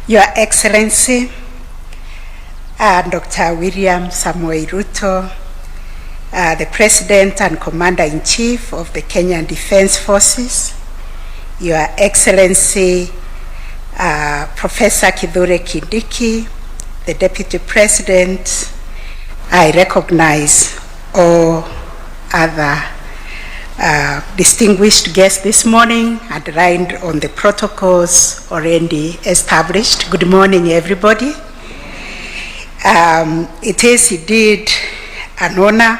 Your Excellency, Dr. William Samoei Ruto, the President and Commander-in-Chief of the Kenyan Defense Forces, Your Excellency, Professor Kindiki, the Deputy President, I recognize all other distinguished guests this morning and aligned on the protocols already established. Good morning, everybody. It is indeed an honor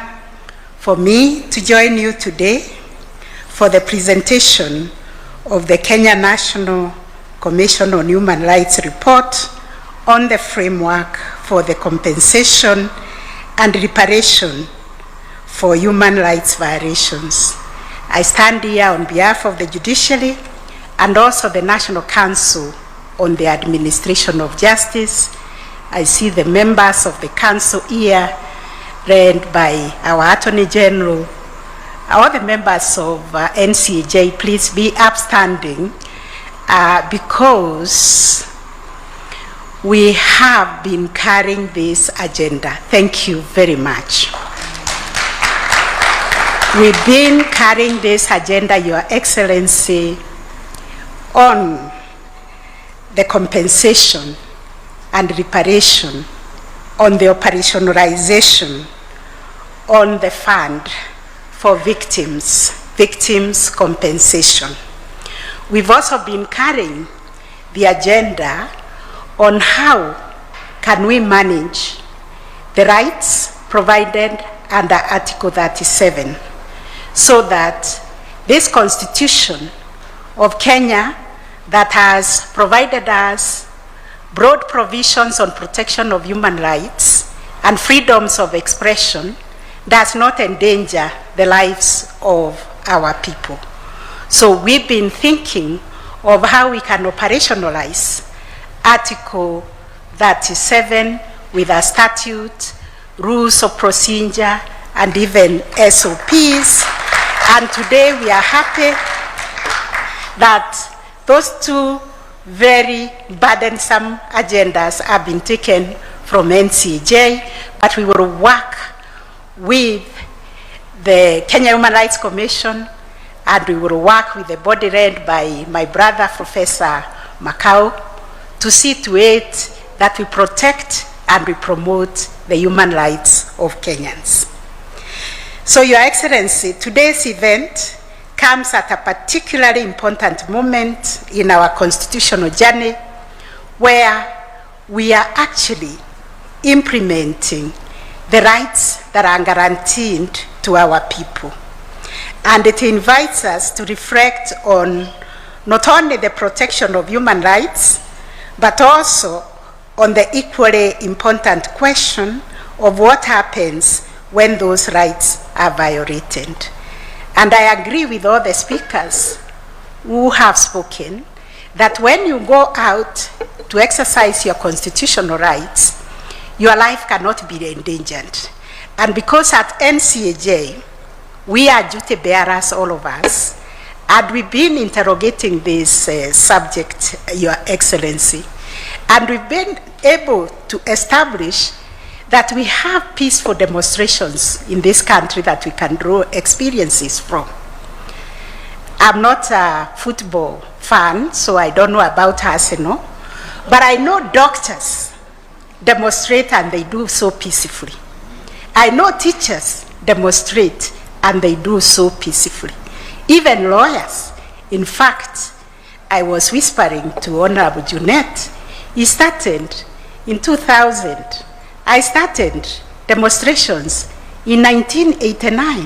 for me to join you today for the presentation of the Kenya National Commission on Human Rights report on the framework for the compensation and reparation for human rights violations. I stand here on behalf of the Judiciary and also the National Council on the Administration of Justice. I see the members of the Council here, led by our Attorney General. All the members of NCAJ, please be upstanding because we have been carrying this agenda. Thank you very much. We've been carrying this agenda, Your Excellency, on the compensation and reparation, on the operationalization, on the fund for victims compensation. We've also been carrying the agenda on how can we manage the rights provided under Article 37, so that this Constitution of Kenya that has provided us broad provisions on protection of human rights and freedoms of expression does not endanger the lives of our people. So we've been thinking of how we can operationalize Article 37 with a statute, rules of procedure, and even SOPs. And today we are happy that those two very burdensome agendas have been taken from NCAJ, but we will work with the Kenya Human Rights Commission, and we will work with the body led by my brother, Professor Makau, to see to it that we protect and we promote the human rights of Kenyans. So, Your Excellency, today's event comes at a particularly important moment in our constitutional journey, where we are actually implementing the rights that are guaranteed to our people. And it invites us to reflect on not only the protection of human rights, but also on the equally important question of what happens when those rights are violated. And I agree with all the speakers who have spoken that when you go out to exercise your constitutional rights, your life cannot be endangered. And because at NCAJ, we are duty bearers, all of us, and we've been interrogating this subject, Your Excellency, and we've been able to establish that we have peaceful demonstrations in this country that we can draw experiences from. I'm not a football fan, so I don't know about Arsenal, but I know doctors demonstrate and they do so peacefully. I know teachers demonstrate and they do so peacefully. Even lawyers. In fact, I was whispering to Honorable Junet, he started in 2000. I started demonstrations in 1989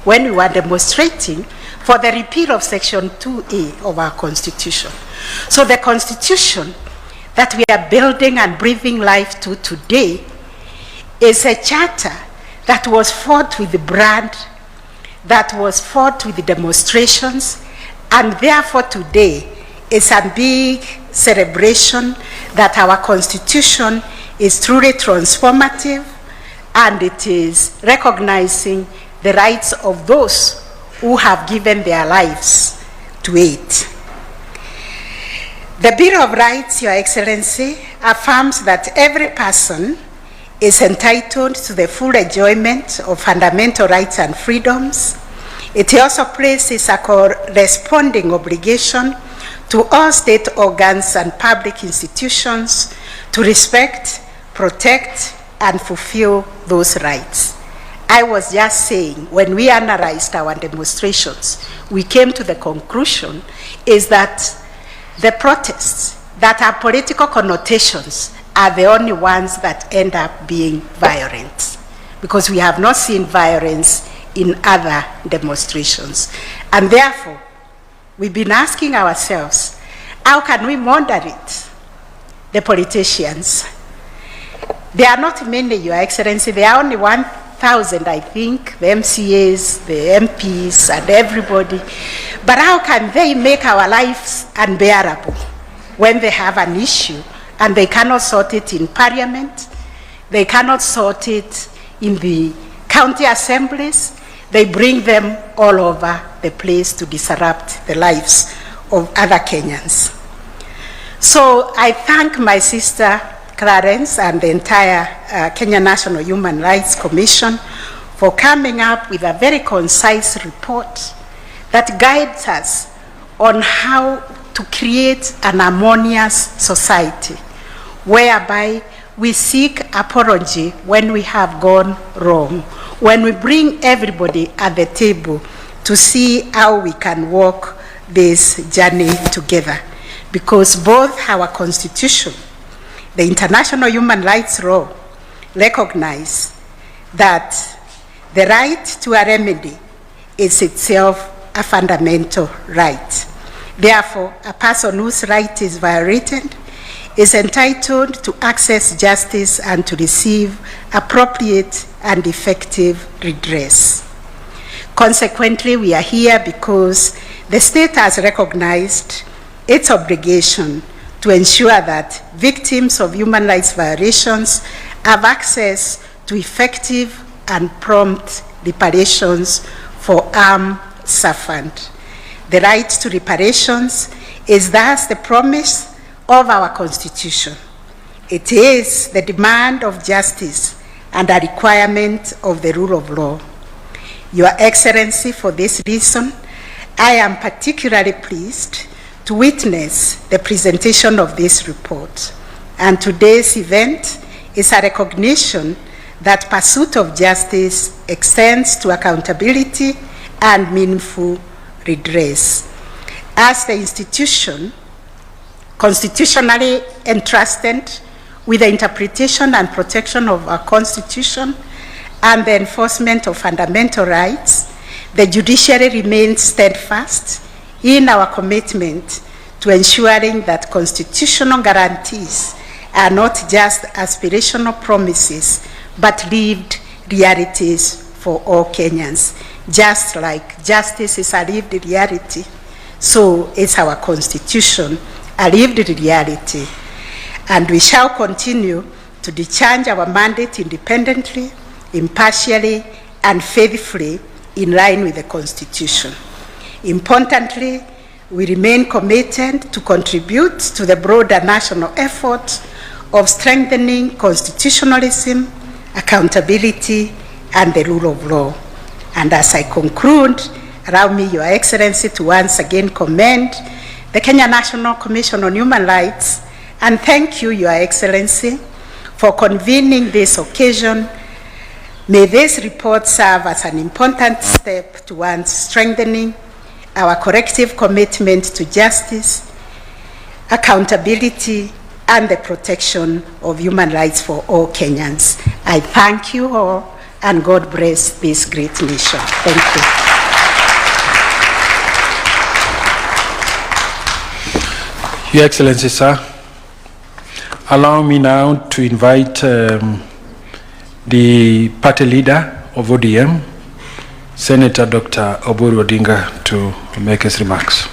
when we were demonstrating for the repeal of Section 2A of our Constitution. So the Constitution that we are building and breathing life to today is a charter that was fought with the blood, that was fought with the demonstrations, and therefore today is a big celebration that our Constitution is truly transformative, and it is recognizing the rights of those who have given their lives to it. The Bill of Rights, Your Excellency, affirms that every person is entitled to the full enjoyment of fundamental rights and freedoms. It also places a corresponding obligation to all state organs and public institutions to respect, protect, and fulfill those rights. I was just saying, when we analyzed our demonstrations, we came to the conclusion is that the protests that have political connotations are the only ones that end up being violent, because we have not seen violence in other demonstrations. And therefore, we've been asking ourselves, how can we moderate the politicians? There are not many, Your Excellency. There are only 1,000, I think, the MCAs, the MPs, and everybody. But how can they make our lives unbearable when they have an issue and they cannot sort it in Parliament, they cannot sort it in the county assemblies, they bring them all over the place to disrupt the lives of other Kenyans. So I thank my sister Clarence and the entire Kenya National Human Rights Commission for coming up with a very concise report that guides us on how to create an harmonious society whereby we seek apology when we have gone wrong, when we bring everybody at the table to see how we can walk this journey together. Because both our Constitution, the international human rights law, recognize that the right to a remedy is itself a fundamental right. Therefore, a person whose right is violated is entitled to access justice and to receive appropriate and effective redress. Consequently, we are here because the state has recognized its obligation to ensure that victims of human rights violations have access to effective and prompt reparations for harm suffered. The right to reparations is thus the promise of our Constitution. It is the demand of justice and a requirement of the rule of law. Your Excellency, for this reason, I am particularly pleased to witness the presentation of this report. And today's event is a recognition that pursuit of justice extends to accountability and meaningful redress. As the institution constitutionally entrusted with the interpretation and protection of our Constitution and the enforcement of fundamental rights, the judiciary remains steadfast in our commitment to ensuring that constitutional guarantees are not just aspirational promises, but lived realities for all Kenyans. Just like justice is a lived reality, so is our Constitution a lived reality. And we shall continue to discharge our mandate independently, impartially, and faithfully in line with the Constitution. Importantly, we remain committed to contribute to the broader national effort of strengthening constitutionalism, accountability, and the rule of law. And as I conclude, allow me, Your Excellency, to once again commend the Kenya National Commission on Human Rights and thank you, Your Excellency, for convening this occasion. May this report serve as an important step towards strengthening our collective commitment to justice, accountability, and the protection of human rights for all Kenyans. I thank you all, and God bless this great nation. Thank you. Your Excellency, sir, allow me now to invite the party leader of ODM, Senator Dr. Oburu Odinga, to make his remarks.